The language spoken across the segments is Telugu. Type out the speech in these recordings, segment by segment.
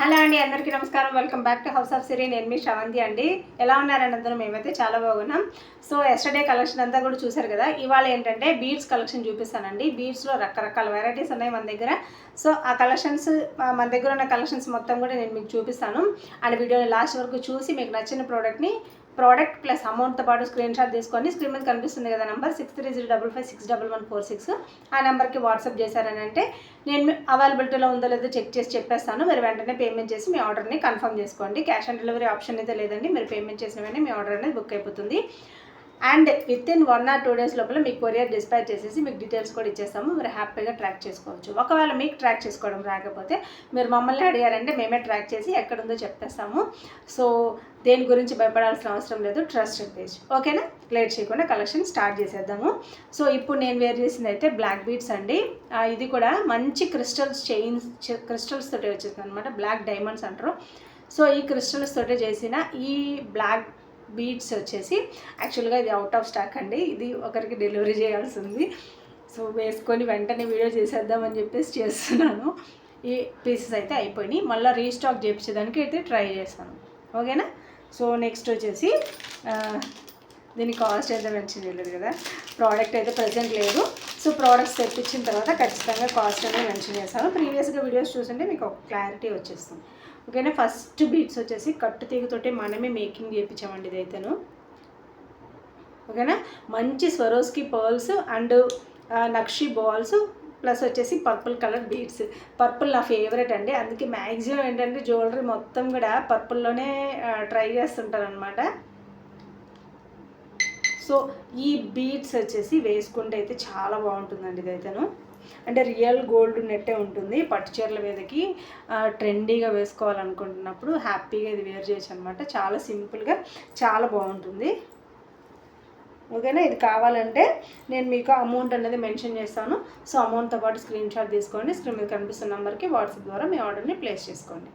హలో అండి, అందరికీ నమస్కారం. Welcome back to house of Siri. నేను మీ శ్రవంతి అండి. ఎలా ఉన్నారని అందరూ? మేమైతే చాలా బాగున్నాం. సో ఎస్టర్డే కలెక్షన్ అంతా కూడా చూసారు కదా. ఇవాళ ఏంటంటే బీడ్స్ కలెక్షన్ చూపిస్తానండి. బీడ్స్లో రకరకాల వెరైటీస్ ఉన్నాయి మన దగ్గర. సో ఆ కలెక్షన్స్, మన దగ్గర ఉన్న కలెక్షన్స్ మొత్తం కూడా నేను మీకు చూపిస్తాను. అండ్ వీడియోని లాస్ట్ వరకు చూసి మీకు నచ్చిన ప్రోడక్ట్ ప్లస్ అమౌంట్తో పాటు స్క్రీన్ షాట్ తీసుకొని స్క్రీన్ మీద కనిపిస్తుంది కదా నెంబర్ 6305561146, ఆ నెంబర్కి వాట్సాప్ చేశారని అంటే నేను అవైలబిలిటీలో ఉందో లేదో చెక్ చేసి చెప్పేస్తాను. మీరు వెంటనే పేమెంట్ చేసి మీ ఆర్డర్ని కన్ఫర్మ్ చేసుకోండి. క్యాష్ ఆన్ డెలివరీ ఆప్షన్ అయితే లేదండి. మీరు పేమెంట్ చేసిన వెంటనే మీ ఆర్డర్ అనేది బుక్ అయిపోతుంది. And with in 1 or 2 days లోపల మీకు కొరియర్ డిస్పాచ్ చేసేసి మీకు డీటెయిల్స్ కూడా ఇచ్చేస్తాము. మీరు హ్యాపీగా ట్రాక్ చేసుకోవచ్చు. ఒకవేళ మీకు ట్రాక్ చేసుకోవడం రాకపోతే మీరు మమ్మల్ని అడిగారంటే మేమే ట్రాక్ చేసి ఎక్కడుందో చెప్పేస్తాము. సో దేని గురించి భయపడాల్సిన అవసరం లేదు. Trusted page. ఓకేనా? లేట్ చేయకుండా కలెక్షన్ స్టార్ట్ చేసేద్దాము. సో ఇప్పుడు నేను వేర్ చేసింది అయితే బ్లాక్ బీడ్స్ అండి. ఇది కూడా మంచి క్రిస్టల్స్ తోటి వచ్చేసింది అనమాట. బ్లాక్ డైమండ్స్ అంటారు. సో ఈ క్రిస్టల్స్ తోటి చేసిన ఈ బ్లాక్ బీడ్స్ వచ్చేసి యాక్చువల్గా ఇది అవుట్ ఆఫ్ స్టాక్ అండి. ఇది ఒకరికి డెలివరీ చేయాల్సి ఉంది. సో వేసుకొని వెంటనే వీడియో చేసేద్దామని చెప్పేసి చేస్తున్నాను. ఈ పీసెస్ అయితే అయిపోయినాయి. మళ్ళీ రీస్టాక్ చేయించేదానికి అయితే ట్రై చేస్తాను. ఓకేనా? సో నెక్స్ట్ వచ్చేసి దీని కాస్ట్ అయితే మెన్షన్ చేయలేదు కదా. ప్రోడక్ట్ అయితే ప్రజెంట్ లేదు. సో ప్రోడక్ట్స్ తెప్పించిన తర్వాత ఖచ్చితంగా కాస్ట్ అనేది మెన్షన్ చేస్తాను. ప్రీవియస్గా వీడియోస్ చూస్తుంటే మీకు ఒక క్లారిటీ వచ్చేస్తుంది. ఓకేనా? ఫస్ట్ బీడ్స్ వచ్చేసి కట్టు తీగతోటి మనమే మేకింగ్ చేయించామండి ఇదైతేను. ఓకేనా? మంచి Swarovski pearls and nakshi balls plus వచ్చేసి పర్పుల్ కలర్ బీడ్స్. పర్పుల్ నా ఫేవరెట్ అండి. అందుకే మ్యాక్సిమం ఏంటంటే జ్యువెలరీ మొత్తం కూడా పర్పుల్లోనే ట్రై చేస్తుంటాను అనమాట. సో ఈ బీడ్స్ వచ్చేసి వేసుకుంటే అయితే చాలా బాగుంటుందండి ఇదైతేను. అంటే రియల్ గోల్డ్ నెట్టే ఉంటుంది. పట్టు చీరల మీదకి ట్రెండీగా వేసుకోవాలనుకుంటున్నప్పుడు హ్యాపీగా ఇది వేర్ చేయొచ్చు అనమాట. చాలా సింపుల్గా చాలా బాగుంటుంది. ఓకేనా? ఇది కావాలంటే నేను మీకు అమౌంట్ అనేది మెన్షన్ చేస్తాను. సో అమౌంట్తో పాటు స్క్రీన్ షాట్ తీసుకోండి. స్క్రీన్ మీద కనిపిస్తున్న నెంబర్కి వాట్సాప్ ద్వారా మీ ఆర్డర్ని ప్లేస్ చేసుకోండి.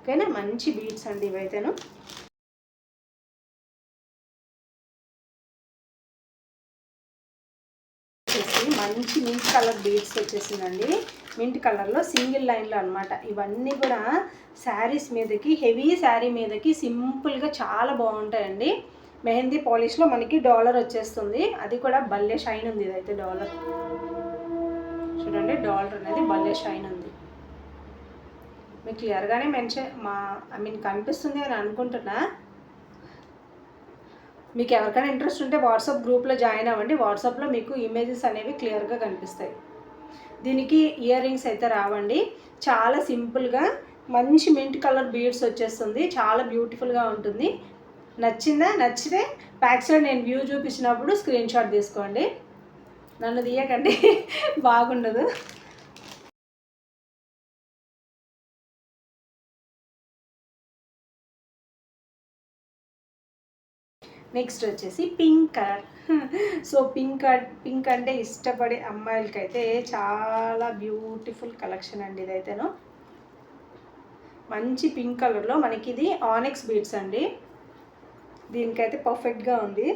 ఓకేనా? మంచి బీడ్స్ అండి ఇవైతేను. మంచి మింట్ కలర్ బీడ్స్ వచ్చేసిందండి. మింట్ కలర్లో సింగిల్ లైన్లో అనమాట. ఇవన్నీ కూడా శారీస్ మీదకి, హెవీ శారీ మీదకి సింపుల్గా చాలా బాగుంటాయండి. మెహందీ పాలిష్లో మనకి డాలర్ వచ్చేస్తుంది. అది కూడా భలే షైన్ ఉంది. ఇదైతే డాలర్ చూడండి. డాలర్ అనేది భలే షైన్ ఉంది. మీకు క్లియర్గానే కనిపిస్తుంది అని అనుకుంటున్నా. మీకు ఎవరికైనా ఇంట్రెస్ట్ ఉంటే వాట్సాప్ గ్రూప్లో జాయిన్ అవ్వండి. వాట్సాప్లో మీకు ఇమేజెస్ అనేవి క్లియర్గా కనిపిస్తాయి. దీనికి ఇయర్ రింగ్స్ అయితే రావండి. చాలా సింపుల్గా మంచి మింట్ కలర్ బీడ్స్ వచ్చేస్తుంది. చాలా బ్యూటిఫుల్గా ఉంటుంది. నచ్చితే బ్యాక్ సైడ్ నేను వ్యూ చూపించినప్పుడు స్క్రీన్ షాట్ తీసుకోండి. నన్ను తీయకండి, బాగుండదు. నెక్స్ట్ వచ్చేసి పింక్ కలర్. సో పింక్ అంటే ఇష్టపడే అమ్మాయిలకైతే చాలా బ్యూటిఫుల్ కలెక్షన్ అండి ఇదైతేను. మంచి పింక్ కలర్లో మనకి ఇది ఆనెక్స్ బీడ్స్ అండి. దీనికైతే పర్ఫెక్ట్గా ఉంది.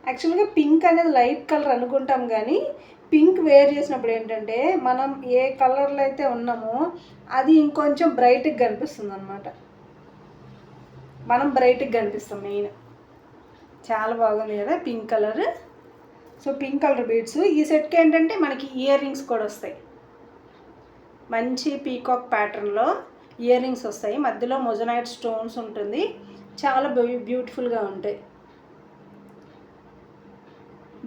యాక్చువల్గా పింక్ అనేది లైట్ కలర్ అనుకుంటాం, కానీ పింక్ వేర్ చేసినప్పుడు ఏంటంటే మనం ఏ కలర్లో అయితే ఉన్నామో అది ఇంకొంచెం బ్రైట్గా కనిపిస్తుంది అనమాట. మనం బ్రైట్గా కనిపిస్తాం మెయిన్. చాలా బాగుంది కదా pink colour. So pink colour beads. ఈ సెట్కి ఏంటంటే మనకి ఇయర్ రింగ్స్ కూడా వస్తాయి. మంచి పీకాక్ ప్యాటర్న్లో ఇయర్ రింగ్స్ వస్తాయి. మధ్యలో మొజనైట్ స్టోన్స్ ఉంటుంది. చాలా బ్యూటిఫుల్గా ఉంటాయి.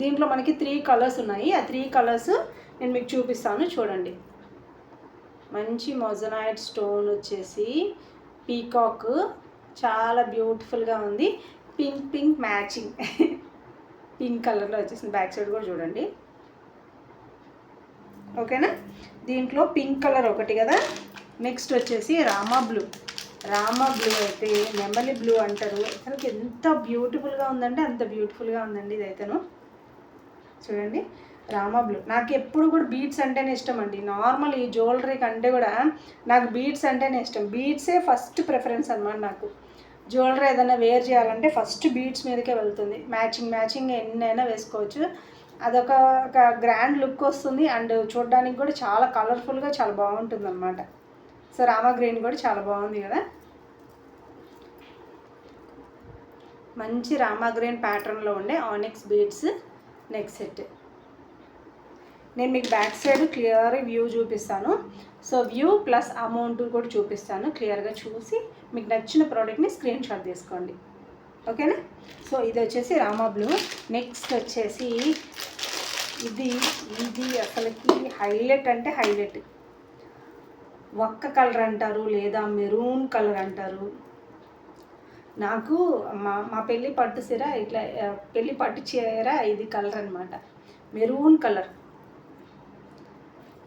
దీంట్లో మనకి 3 కలర్స్ ఉన్నాయి. ఆ 3 కలర్స్ నేను మీకు చూపిస్తాను చూడండి. మంచి మొజనైట్ స్టోన్ వచ్చేసి పీకాక్ చాలా బ్యూటిఫుల్గా ఉంది. పింక్ మ్యాచింగ్ పింక్ కలర్లో వచ్చేసింది. బ్యాక్ సైడ్ కూడా చూడండి. ఓకేనా? దీంట్లో పింక్ కలర్ ఒకటి కదా. నెక్స్ట్ వచ్చేసి రామా బ్లూ అయితే నెమలి బ్లూ అంటారు. అసలు ఎంత బ్యూటిఫుల్గా ఉందంటే అంత బ్యూటిఫుల్గా ఉందండి ఇదైతేను. చూడండి రామా బ్లూ. నాకు ఎప్పుడు కూడా బీడ్స్ అంటేనే ఇష్టం అండి. నార్మల్ ఈ జ్యువెలరీ కంటే కూడా నాకు బీడ్స్ అంటేనే ఇష్టం. బీడ్సే ఫస్ట్ ప్రిఫరెన్స్ అనమాట నాకు. జ్యువెలరీ ఏదైనా వేర్ చేయాలంటే ఫస్ట్ బీడ్స్ మీదకే వెళ్తుంది. మ్యాచింగ్ ఎన్నైనా వేసుకోవచ్చు. అదొక గ్రాండ్ లుక్ వస్తుంది. అండ్ చూడడానికి కూడా చాలా కలర్ఫుల్గా చాలా బాగుంటుంది అనమాట. సో రామా గ్రీన్ కూడా చాలా బాగుంది కదా, మంచి రామా గ్రీన్ ప్యాటర్న్లో ఉండే ఆనిక్స్ బీడ్స్ నెక్ సెట్. నేను మీకు బ్యాక్ సైడ్ క్లియర్ వ్యూ చూపిస్తాను. సో వ్యూ ప్లస్ అమౌంట్ కూడా చూపిస్తాను. క్లియర్గా చూసి మీకు నచ్చిన ప్రోడక్ట్ని స్క్రీన్ షాట్ తీసుకోండి, ఓకేనా. సో ఇది వచ్చేసి రామా బ్లూ. నెక్స్ట్ వచ్చేసి ఇది అసలుకి హైలైట్ అంటే హైలైట్. ఒక్క కలర్ అంటారు లేదా మెరూన్ కలర్ అంటారు. నాకు మా పెళ్ళి పట్టు చీర ఇట్లా, పెళ్ళి పట్టు చీర ఇది కలర్ అనమాట, మెరూన్ కలర్.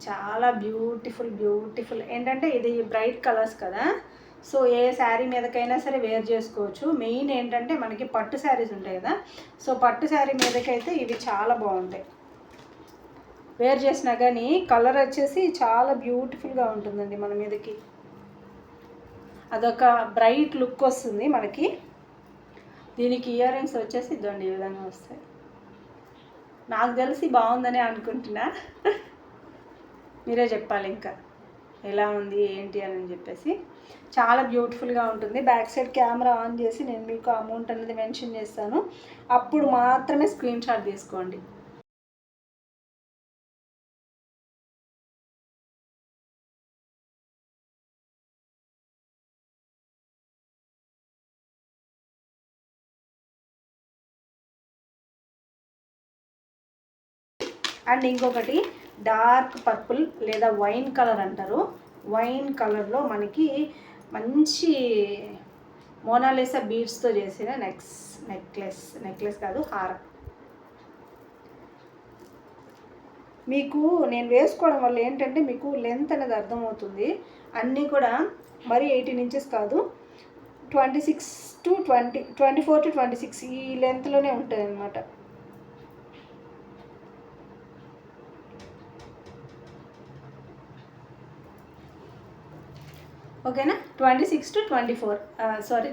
చాలా బ్యూటిఫుల్ ఏంటంటే ఇది బ్రైట్ కలర్స్ కదా. సో ఏ శారీ మీదకైనా సరే వేర్ చేసుకోవచ్చు. మెయిన్ ఏంటంటే మనకి పట్టు శారీస్ ఉంటాయి కదా, సో పట్టు శారీ మీదకైతే ఇవి చాలా బాగుంటాయి. వేర్ చేసినా కానీ కలర్ వచ్చేసి చాలా బ్యూటిఫుల్గా ఉంటుందండి మన మీదకి. అదొక బ్రైట్ లుక్ వస్తుంది మనకి. దీనికి ఇయర్ రింగ్స్ వచ్చేసి ఇదండి ఈ విధంగా వస్తాయి. నాకు తెలిసి బాగుందని అనుకుంటున్నా, మీరే చెప్పాలి ఇంకా ఎలా ఉంది ఏంటి అని చెప్పేసి. చాలా బ్యూటిఫుల్గా ఉంటుంది. బ్యాక్ సైడ్ కెమెరా ఆన్ చేసి నేను మీకు అమౌంట్ అనేది మెన్షన్ చేస్తాను, అప్పుడు మాత్రమే స్క్రీన్ షాట్ తీసుకోండి. అండ్ ఇంకొకటి డార్క్ పర్పుల్ లేదా వైన్ కలర్ అంటారు. వైన్ కలర్లో మనకి మంచి మోనాలిసా బీడ్స్తో చేసిన నెక్లెస్ కాదు, హారం. మీకు నేను వేసుకోవడం వల్ల ఏంటంటే మీకు లెంత్ అనేది అర్థమవుతుంది. అన్నీ కూడా మరీ 18 ఇంచెస్ కాదు, 26 to 20, 24 to 26 ఈ లెంత్లోనే ఉంటుంది అన్నమాట. ఓకేనా. 26 to 24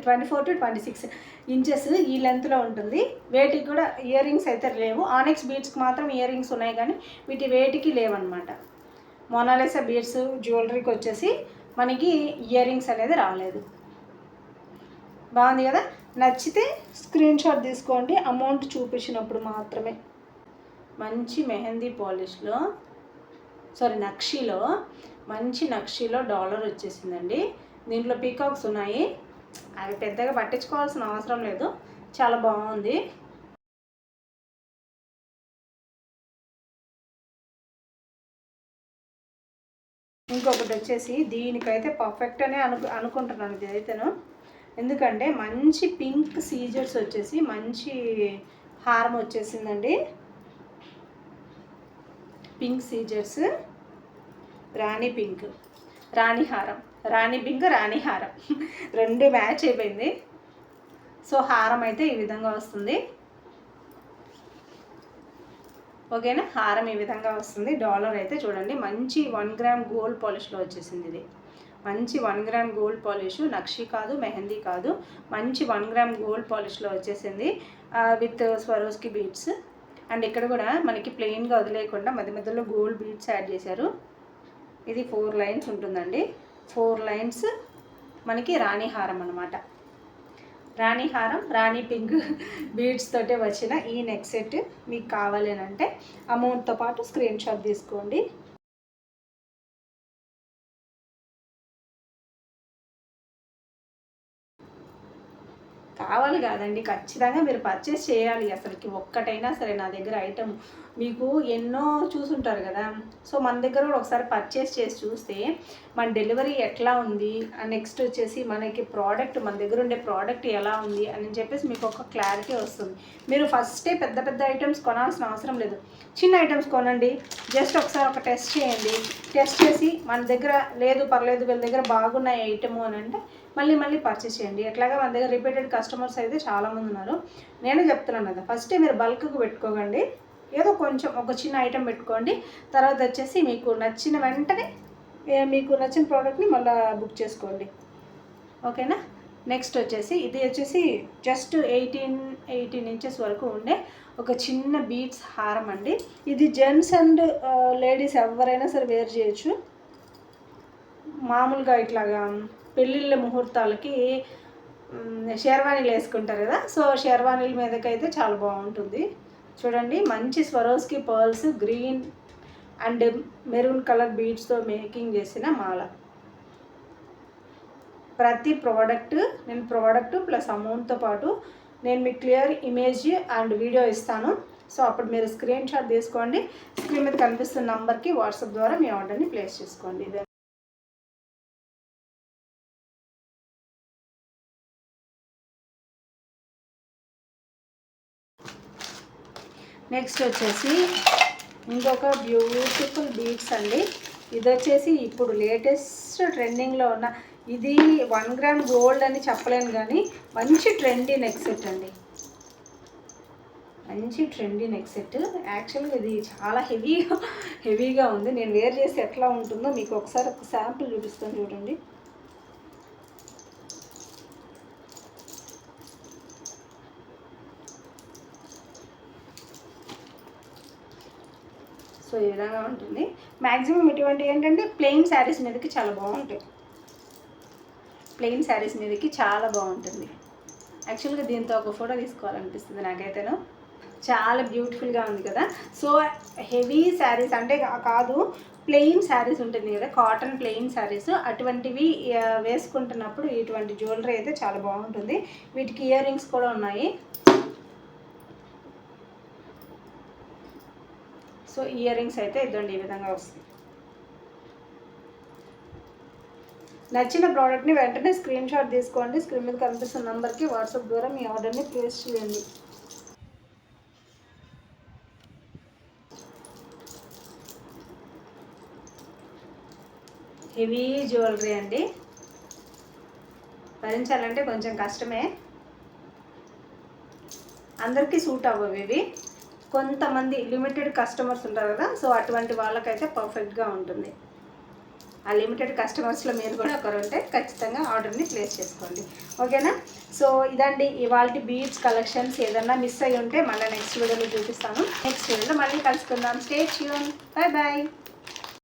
24 to 26 ఇంచెస్ ఈ లెంత్లో ఉంటుంది. వేటికి కూడా ఇయర్ రింగ్స్ అయితే లేవు. ఆనిక్స్ బీడ్స్కి మాత్రం ఇయర్ రింగ్స్ ఉన్నాయి కానీ వీటి వేటికి లేవన్నమాట. మోనాలిసా బీడ్స్ జ్యువెలరీకి వచ్చేసి మనకి ఇయర్ రింగ్స్ అనేది రాలేదు. బాగుంది కదా. నచ్చితే స్క్రీన్ షాట్ తీసుకోండి, అమౌంట్ చూపించినప్పుడు మాత్రమే. మంచి మెహందీ పాలిష్లో మంచి నక్షీలో డాలర్ వచ్చేసిందండి. దీంట్లో పీకాక్స్ ఉన్నాయి, అవి పెద్దగా పట్టించుకోవాల్సిన అవసరం లేదు, చాలా బాగుంది. ఇంకొకటి వచ్చేసి దీనికైతే పర్ఫెక్ట్ అనే అనుకుంటున్నాను ఇదైతేను. ఎందుకంటే మంచి పింక్ సీజర్స్ వచ్చేసి మంచి హారం వచ్చేసిందండి. పింక్ సీజర్స్, రాణి పింక్, రాణి హారం, రాణి పింక్, రాణి హారం రెండు మ్యాచ్ అయిపోయింది. సో హారం అయితే ఈ విధంగా వస్తుంది, ఓకేనా. హారం ఈ విధంగా వస్తుంది. డాలర్ అయితే చూడండి మంచి 1 గ్రామ్ గోల్డ్ పాలిష్లో వచ్చేసింది. ఇది మంచి 1 గ్రామ్ గోల్డ్ పాలిష్, నక్షి కాదు, మెహందీ కాదు, మంచి 1 గ్రామ్ గోల్డ్ పాలిష్లో వచ్చేసింది విత్ స్వరోస్కి బీడ్స్. అండ్ ఇక్కడ కూడా మనకి ప్లెయిన్గా వదిలేయకుండా మధ్య మధ్యలో గోల్డ్ బీడ్స్ యాడ్ చేశారు. ఇది 4 లైన్స్ ఉంటుందండి. 4 లైన్స్ మనకి రాణి హారం అనమాట. రాణి హారం, రాణి పింక్ బీడ్స్ తోటే వచ్చిన ఈ నెక్ సెట్ మీకు కావాలి అంటే అమౌంట్తో పాటు స్క్రీన్ షాట్ తీసుకోండి. కావాలి కాదండి, ఖచ్చితంగా మీరు పర్చేస్ చేయాలి. అసలుకి ఒక్కటైనా సరే నా దగ్గర ఐటమ్ మీకు ఎన్నో చూసుంటారు కదా. సో మన దగ్గర కూడా ఒకసారి పర్చేస్ చేసి చూస్తే మన డెలివరీ ఎట్లా ఉంది, నెక్స్ట్ వచ్చేసి మనకి ప్రోడక్ట్, మన దగ్గర ఉండే ప్రోడక్ట్ ఎలా ఉంది అని చెప్పేసి మీకు ఒక క్లారిటీ వస్తుంది. మీరు ఫస్టే పెద్ద పెద్ద ఐటమ్స్ కొనాల్సిన అవసరం లేదు, చిన్న ఐటమ్స్ కొనండి. జస్ట్ ఒకసారి ఒక టెస్ట్ చేయండి. టెస్ట్ చేసి మన దగ్గర లేదు పర్లేదు, వీళ్ళ దగ్గర బాగున్నాయి ఐటము అని అంటే మళ్ళీ పర్చేస్ చేయండి. ఎట్లాగా మన దగ్గర రిపీటెడ్ కస్టమర్స్ అయితే చాలామంది ఉన్నారు. నేనే చెప్తున్నాను కదా, ఫస్టే మీరు బల్క్కి పెట్టుకోకండి. ఏదో కొంచెం ఒక చిన్న ఐటెం పెట్టుకోండి. తర్వాత వచ్చేసి మీకు నచ్చిన వెంటనే మీకు నచ్చిన ప్రోడక్ట్ని మళ్ళీ బుక్ చేసుకోండి, ఓకేనా. నెక్స్ట్ వచ్చేసి ఇది వచ్చేసి జస్ట్ 18 ఇంచెస్ వరకు ఉండే ఒక చిన్న బీడ్స్ హారం అండి. ఇది జెంట్స్ అండ్ లేడీస్ ఎవరైనా సరే వేర్ చేయొచ్చు. మామూలుగా ఇట్లాగా పెళ్ళిళ్ళ ముహూర్తాలకి షేర్వానీలు వేసుకుంటారు కదా, సో షేర్వానీల మీదకైతే చాలా బాగుంటుంది. చూడండి, మంచి Swarovski pearls, green and maroon colour బీడ్స్తో మేకింగ్ చేసిన మాల. ప్రతి నేను ప్రోడక్ట్ ప్లస్ అమౌంట్తో పాటు నేను మీకు క్లియర్ ఇమేజ్ అండ్ వీడియో ఇస్తాను. సో అప్పుడు మీరు స్క్రీన్ షాట్ తీసుకోండి. స్క్రీన్ మీద కనిపిస్తున్న నంబర్కి వాట్సాప్ ద్వారా మీ ఆర్డర్ని ప్లేస్ చేసుకోండి. నెక్స్ట్ వచ్చేసి ఇంకొక బ్యూటిఫుల్ బీడ్స్ అండి. ఇది వచ్చేసి ఇప్పుడు లేటెస్ట్ ట్రెండింగ్లో ఉన్న, ఇది 1 గ్రామ్ గోల్డ్ అని చెప్పలేను కానీ మంచి ట్రెండీ నెక్ సెట్ అండి. మంచి ట్రెండీ నెక్ సెట్. యాక్చువల్గా ఇది చాలా హెవీగా ఉంది. నేను వేర్ చేసి ఎట్లా ఉంటుందో మీకు ఒకసారి ఒక శాంపుల్ చూపిస్తాను చూడండి. సో ఈ విధంగా ఉంటుంది. మ్యాక్సిమం ఇటువంటి ఏంటంటే ప్లెయిన్ శారీస్ మీదకి చాలా బాగుంటాయి. ప్లెయిన్ శారీస్ మీదకి చాలా బాగుంటుంది. యాక్చువల్గా దీంతో ఒక ఫోటో తీసుకోవాలనిపిస్తుంది నాకైతేను. చాలా బ్యూటిఫుల్గా ఉంది కదా. సో హెవీ శారీస్ అంటే కాదు, ప్లెయిన్ శారీస్ ఉంటుంది కదా, కాటన్ ప్లెయిన్ శారీస్, అటువంటివి వేసుకుంటున్నప్పుడు ఇటువంటి జ్యువెలరీ అయితే చాలా బాగుంటుంది. వీటికి ఇయర్ రింగ్స్ కూడా ఉన్నాయి. సో ఇయర్ రింగ్స్ అయితే ఇద్దండి ఈ విధంగా వస్తుంది. నచ్చిన ప్రోడక్ట్ని వెంటనే స్క్రీన్ షాట్ తీసుకోండి. స్క్రీన్ మీద కనిపిస్తున్న నెంబర్కి వాట్సాప్ ద్వారా మీ ఆర్డర్ని ప్లేస్ చేయండి. హెవీ జ్యువెలరీ అండి, భరించాలంటే కొంచెం కష్టమే. అందరికీ సూట్ అవ్వవు ఇవి. కొంతమంది లిమిటెడ్ కస్టమర్స్ ఉంటారు కదా, సో అటువంటి వాళ్ళకైతే పర్ఫెక్ట్గా ఉంటుంది. ఆ లిమిటెడ్ కస్టమర్స్లో మీరు కూడా ఒకరు ఉంటే ఖచ్చితంగా ఆర్డర్ని ప్లేస్ చేసుకోండి. ఓకేనా? సో ఇదండి ఇవాళ బీడ్స్ కలెక్షన్స్. ఏదన్నా మిస్ అయ్యి ఉంటే మళ్ళీ నెక్స్ట్ వీడియోలో చూపిస్తాను. నెక్స్ట్ వీడియోలో మళ్ళీ కలుసుకుందాం. Stay tune. Bye bye.